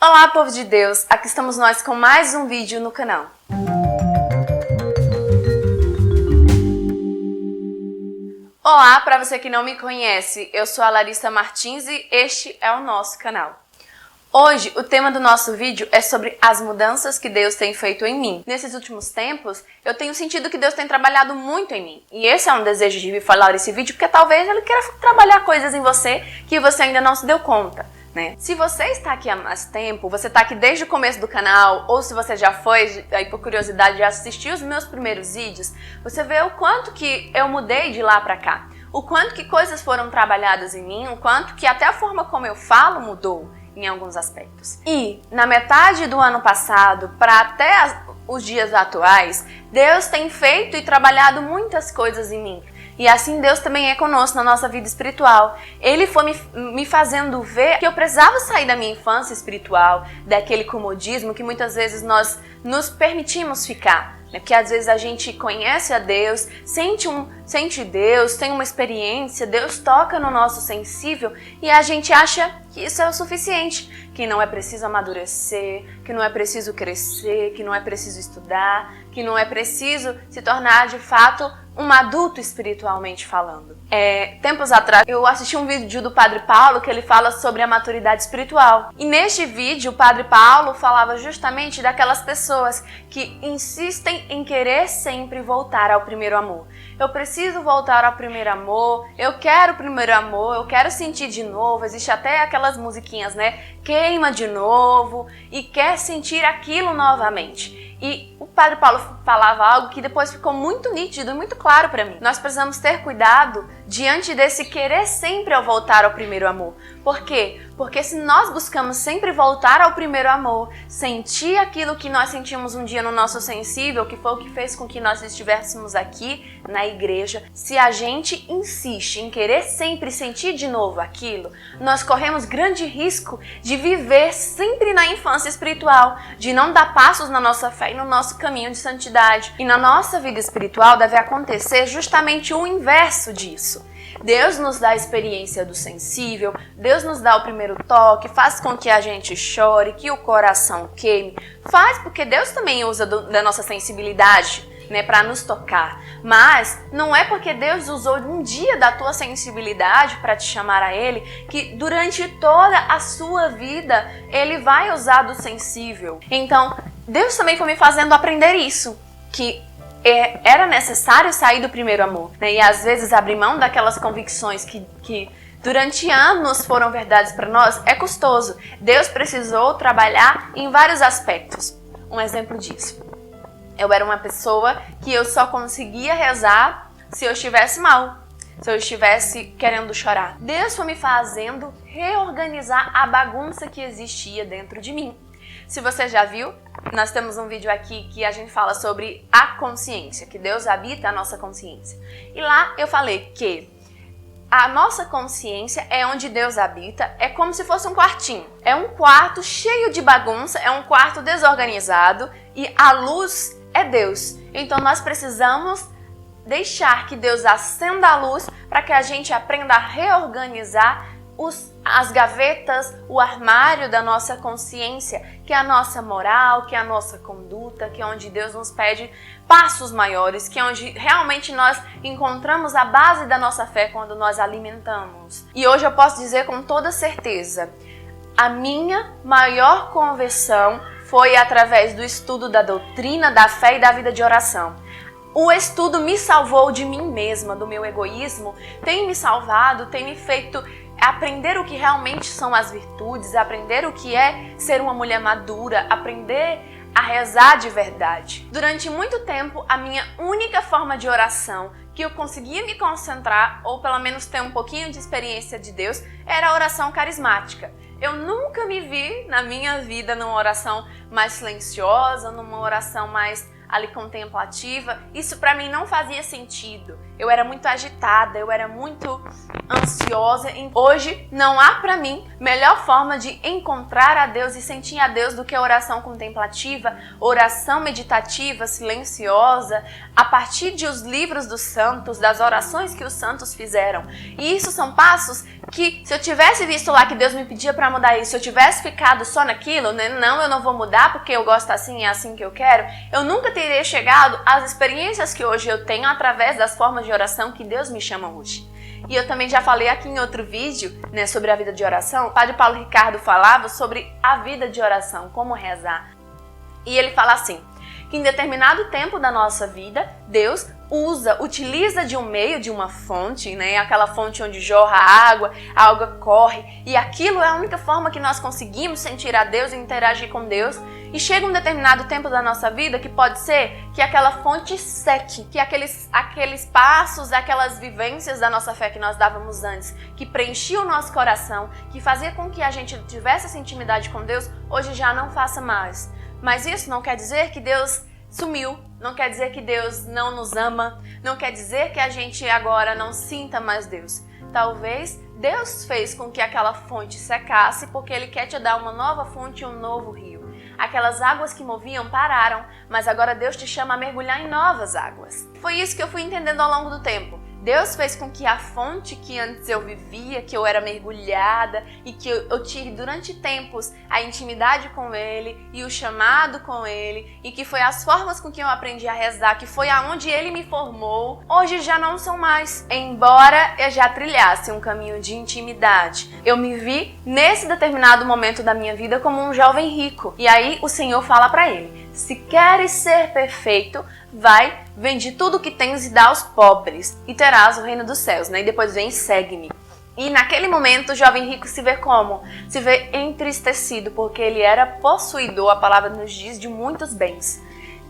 Olá, povo de Deus! Aqui estamos nós com mais um vídeo no canal. Olá, para você que não me conhece, eu sou a Larissa Martins e este é o nosso canal. Hoje, o tema do nosso vídeo é sobre as mudanças que Deus tem feito em mim. Nesses últimos tempos, eu tenho sentido que Deus tem trabalhado muito em mim. E esse é um desejo de vir falar esse vídeo, porque talvez Ele queira trabalhar coisas em você que você ainda não se deu conta, né? Se você está aqui há mais tempo, você está aqui desde o começo do canal, ou se você já foi, aí por curiosidade, já assistiu os meus primeiros vídeos, você vê o quanto que eu mudei de lá pra cá. O quanto que coisas foram trabalhadas em mim, o quanto que até a forma como eu falo mudou em alguns aspectos. E na metade do ano passado, para até os dias atuais, Deus tem feito e trabalhado muitas coisas em mim. E assim Deus também é conosco na nossa vida espiritual. Ele foi me fazendo ver que eu precisava sair da minha infância espiritual, daquele comodismo que muitas vezes nós nos permitimos ficar. Porque às vezes a gente conhece a Deus, sente Deus, tem uma experiência, Deus toca no nosso sensível e a gente acha que isso é o suficiente, que não é preciso amadurecer, que não é preciso crescer, que não é preciso estudar, que não é preciso se tornar de fato um adulto espiritualmente falando. Tempos atrás eu assisti um vídeo do Padre Paulo que ele fala sobre a maturidade espiritual. E neste vídeo o Padre Paulo falava justamente daquelas pessoas que insistem em querer sempre voltar ao primeiro amor. Eu preciso voltar ao primeiro amor, eu quero o primeiro amor, eu quero sentir de novo. Existe até aquelas musiquinhas, né? Queima de novo e quer sentir aquilo novamente. E o Padre Paulo falava algo que depois ficou muito nítido e muito claro para mim. Nós precisamos ter cuidado diante desse querer sempre ao voltar ao primeiro amor. Por quê? Porque se nós buscamos sempre voltar ao primeiro amor, sentir aquilo que nós sentimos um dia no nosso sensível, que foi o que fez com que nós estivéssemos aqui na igreja, se a gente insiste em querer sempre sentir de novo aquilo, nós corremos grande risco de viver sempre na infância espiritual, de não dar passos na nossa fé e no nosso caminho de santidade. E na nossa vida espiritual deve acontecer justamente o inverso disso. Deus nos dá a experiência do sensível, Deus nos dá o primeiro toque, faz com que a gente chore, que o coração queime. Faz porque Deus também usa da nossa sensibilidade, né, para nos tocar. Mas não é porque Deus usou um dia da tua sensibilidade para te chamar a Ele, que durante toda a sua vida Ele vai usar do sensível. Então, Deus também foi me fazendo aprender isso, que era necessário sair do primeiro amor, né? E às vezes abrir mão daquelas convicções que durante anos foram verdades para nós é custoso. Deus precisou trabalhar em vários aspectos. Um exemplo disso. Eu era uma pessoa que eu só conseguia rezar se eu estivesse mal, se eu estivesse querendo chorar. Deus foi me fazendo reorganizar a bagunça que existia dentro de mim. Se você já viu, nós temos um vídeo aqui que a gente fala sobre a consciência, que Deus habita a nossa consciência. E lá eu falei que a nossa consciência é onde Deus habita, é como se fosse um quartinho. É um quarto cheio de bagunça, é um quarto desorganizado e a luz é Deus. Então nós precisamos deixar que Deus acenda a luz para que a gente aprenda a reorganizar as gavetas, o armário da nossa consciência, que é a nossa moral, que é a nossa conduta, que é onde Deus nos pede passos maiores, que é onde realmente nós encontramos a base da nossa fé quando nós alimentamos. E hoje eu posso dizer com toda certeza, a minha maior conversão foi através do estudo da doutrina, da fé e da vida de oração. O estudo me salvou de mim mesma, do meu egoísmo, tem me salvado, tem me feito aprender o que realmente são as virtudes, aprender o que é ser uma mulher madura, aprender a rezar de verdade. Durante muito tempo, a minha única forma de oração que eu conseguia me concentrar, ou pelo menos ter um pouquinho de experiência de Deus, era a oração carismática. Eu nunca me vi na minha vida numa oração mais silenciosa, numa oração mais ali contemplativa. Isso para mim não fazia sentido. eu era muito agitada, eu era muito ansiosa. Hoje não há para mim melhor forma de encontrar a Deus e sentir a Deus do que a oração contemplativa, oração meditativa, silenciosa, a partir de os livros dos santos, das orações que os santos fizeram. E isso são passos que, se eu tivesse visto lá que Deus me pedia para mudar isso, se eu tivesse ficado só naquilo, né? Não, eu não vou mudar porque eu gosto assim, é assim que eu quero, eu nunca teria chegado às experiências que hoje eu tenho através das formas de oração que Deus me chama hoje. E eu também já falei aqui em outro vídeo, né, sobre a vida de oração. O Padre Paulo Ricardo falava sobre a vida de oração, como rezar. E ele fala assim, que em determinado tempo da nossa vida, Deus utiliza de um meio, de uma fonte, né? Aquela fonte onde jorra a água corre, e aquilo é a única forma que nós conseguimos sentir a Deus e interagir com Deus. E chega um determinado tempo da nossa vida que pode ser que aquela fonte seque, que aqueles passos, aquelas vivências da nossa fé que nós dávamos antes, que preenchia o nosso coração, que fazia com que a gente tivesse essa intimidade com Deus, hoje já não faça mais. Mas isso não quer dizer que Deus sumiu, não quer dizer que Deus não nos ama, não quer dizer que a gente agora não sinta mais Deus. Talvez Deus fez com que aquela fonte secasse porque Ele quer te dar uma nova fonte e um novo rio. Aquelas águas que moviam pararam, mas agora Deus te chama a mergulhar em novas águas. Foi isso que eu fui entendendo ao longo do tempo. Deus fez com que a fonte que antes eu vivia, que eu era mergulhada e que eu tive durante tempos a intimidade com Ele e o chamado com Ele, e que foi as formas com que eu aprendi a rezar, que foi aonde Ele me formou, hoje já não são mais. Embora eu já trilhasse um caminho de intimidade, eu me vi nesse determinado momento da minha vida como um jovem rico. E aí o Senhor fala para ele, se queres ser perfeito, vai, vende tudo o que tens e dá aos pobres, e terás o reino dos céus, né? E depois vem e segue-me. E naquele momento o jovem rico se vê como? Se vê entristecido, porque ele era possuidor, a palavra nos diz, de muitos bens.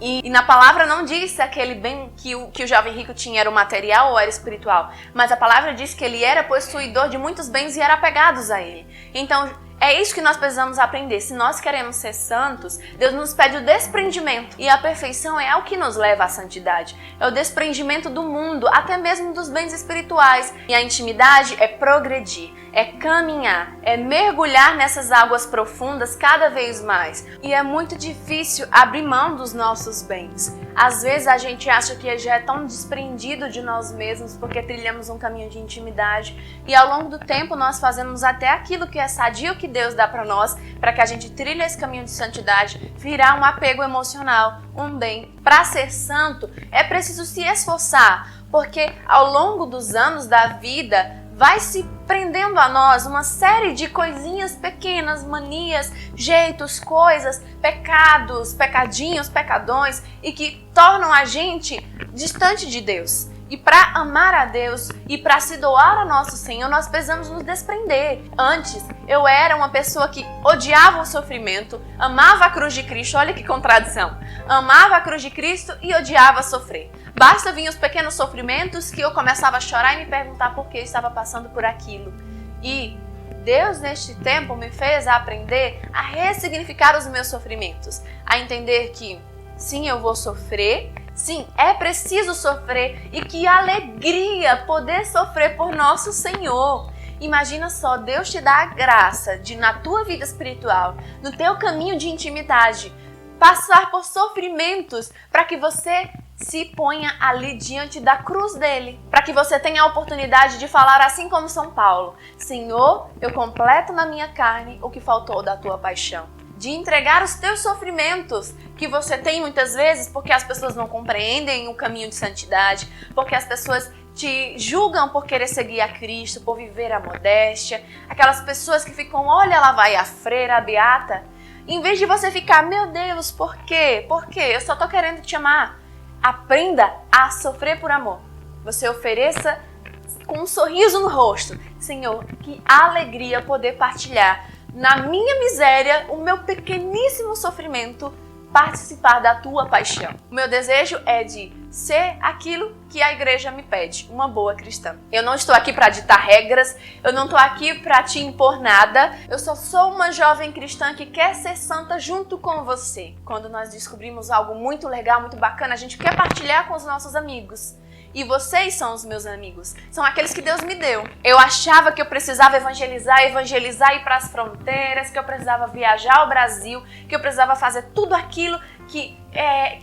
E na palavra não diz se aquele bem que o jovem rico tinha era o material ou era espiritual, mas a palavra diz que ele era possuidor de muitos bens e era apegados a ele. Então, é isso que nós precisamos aprender. Se nós queremos ser santos, Deus nos pede o desprendimento. E a perfeição é o que nos leva à santidade. É o desprendimento do mundo, até mesmo dos bens espirituais. E a intimidade é progredir, é caminhar, é mergulhar nessas águas profundas cada vez mais. E é muito difícil abrir mão dos nossos bens. Às vezes a gente acha que já é tão desprendido de nós mesmos porque trilhamos um caminho de intimidade. E ao longo do tempo nós fazemos até aquilo que é sadio que Deus dá para nós, para que a gente trilhe esse caminho de santidade, virar um apego emocional, um bem. Para ser santo é preciso se esforçar, porque ao longo dos anos da vida vai se prendendo a nós uma série de coisinhas pequenas, manias, jeitos, coisas, pecados, pecadinhos, pecadões, e que tornam a gente distante de Deus. E para amar a Deus e para se doar a nosso Senhor, nós precisamos nos desprender. Antes, eu era uma pessoa que odiava o sofrimento, amava a cruz de Cristo, olha que contradição. Amava a cruz de Cristo e odiava sofrer. Basta vir os pequenos sofrimentos que eu começava a chorar e me perguntar por que eu estava passando por aquilo. E Deus, neste tempo, me fez aprender a ressignificar os meus sofrimentos, a entender que, sim, eu vou sofrer, sim, é preciso sofrer, e que alegria poder sofrer por nosso Senhor. Imagina só, Deus te dá a graça de, na tua vida espiritual, no teu caminho de intimidade, passar por sofrimentos para que você se ponha ali diante da cruz dele, para que você tenha a oportunidade de falar assim como São Paulo: Senhor, eu completo na minha carne o que faltou da tua paixão. De entregar os teus sofrimentos que você tem muitas vezes porque as pessoas não compreendem o caminho de santidade, porque as pessoas te julgam por querer seguir a Cristo, por viver a modéstia, aquelas pessoas que ficam, olha lá vai a freira, a beata, em vez de você ficar, meu Deus, por quê? Por quê? Eu só tô querendo te amar. Aprenda a sofrer por amor. Você ofereça com um sorriso no rosto. Senhor, que alegria poder partilhar na minha miséria, o meu pequeníssimo sofrimento, participar da tua paixão. O meu desejo é de ser aquilo que a igreja me pede, uma boa cristã. Eu não estou aqui para ditar regras, eu não estou aqui para te impor nada, eu só sou uma jovem cristã que quer ser santa junto com você. Quando nós descobrimos algo muito legal, muito bacana, a gente quer partilhar com os nossos amigos. E vocês são os meus amigos. São aqueles que Deus me deu. Eu achava que eu precisava evangelizar ir para as fronteiras, que eu precisava viajar ao Brasil, que eu precisava fazer tudo aquilo que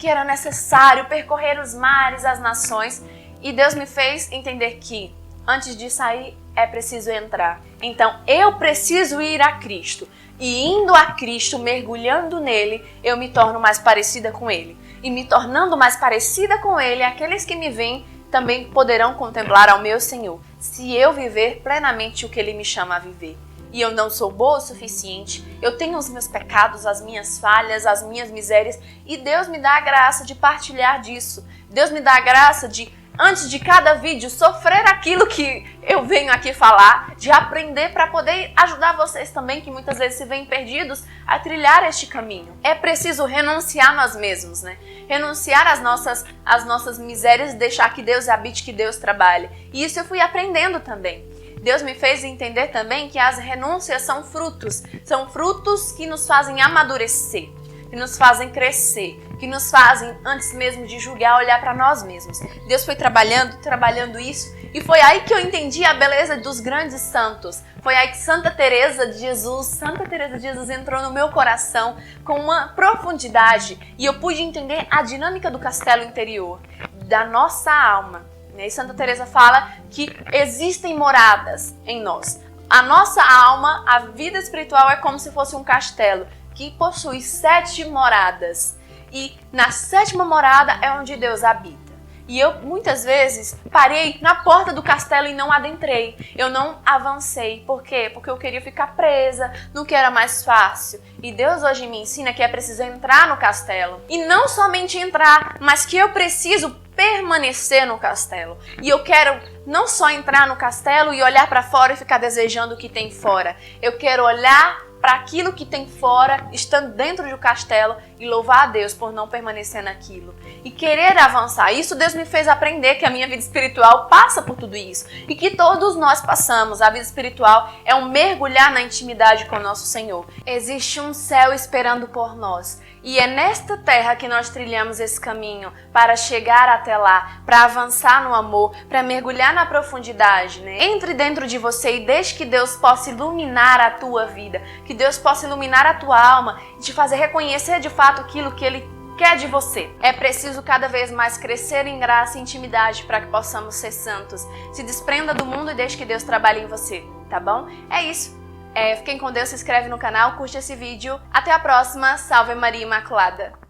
era necessário, percorrer os mares, as nações. E Deus me fez entender que antes de sair é preciso entrar. Então eu preciso ir a Cristo. E indo a Cristo, mergulhando nele, eu me torno mais parecida com ele. E me tornando mais parecida com ele, aqueles que me veem também poderão contemplar ao meu Senhor, se eu viver plenamente o que ele me chama a viver. E eu não sou boa o suficiente, eu tenho os meus pecados, as minhas falhas, as minhas misérias, e Deus me dá a graça de partilhar disso. Deus me dá a graça de, antes de cada vídeo, sofrer aquilo que eu venho aqui falar, de aprender para poder ajudar vocês também, que muitas vezes se veem perdidos, a trilhar este caminho. É preciso renunciar a nós mesmos, né? Renunciar às nossas misérias e deixar que Deus habite, que Deus trabalhe. E isso eu fui aprendendo também. Deus me fez entender também que as renúncias são frutos que nos fazem amadurecer, que nos fazem crescer, que nos fazem, antes mesmo de julgar, olhar para nós mesmos. Deus foi trabalhando isso, e foi aí que eu entendi a beleza dos grandes santos. Foi aí que Santa Teresa de Jesus entrou no meu coração com uma profundidade, e eu pude entender a dinâmica do castelo interior, da nossa alma. E Santa Teresa fala que existem moradas em nós. A nossa alma, a vida espiritual é como se fosse um castelo que possui 7 moradas. E na 7ª morada é onde Deus habita. E eu, muitas vezes, parei na porta do castelo e não adentrei. Eu não avancei. Por quê? Porque eu queria ficar presa no que era mais fácil. E Deus hoje me ensina que é preciso entrar no castelo. E não somente entrar, mas que eu preciso permanecer no castelo. E eu quero não só entrar no castelo e olhar para fora e ficar desejando o que tem fora. Eu quero olhar para aquilo que tem fora, estando dentro do castelo, e louvar a Deus por não permanecer naquilo. E querer avançar. Isso Deus me fez aprender, que a minha vida espiritual passa por tudo isso. E que todos nós passamos. A vida espiritual é um mergulhar na intimidade com o nosso Senhor. Existe um céu esperando por nós. E é nesta terra que nós trilhamos esse caminho para chegar até lá, para avançar no amor, para mergulhar na profundidade, né? Entre dentro de você e deixe que Deus possa iluminar a tua vida, que Deus possa iluminar a tua alma e te fazer reconhecer de fato aquilo que Ele quer de você. É preciso cada vez mais crescer em graça e intimidade para que possamos ser santos. Se desprenda do mundo e deixe que Deus trabalhe em você, tá bom? É isso. Fiquem com Deus, se inscreve no canal, curte esse vídeo. Até a próxima. Salve Maria Imaculada!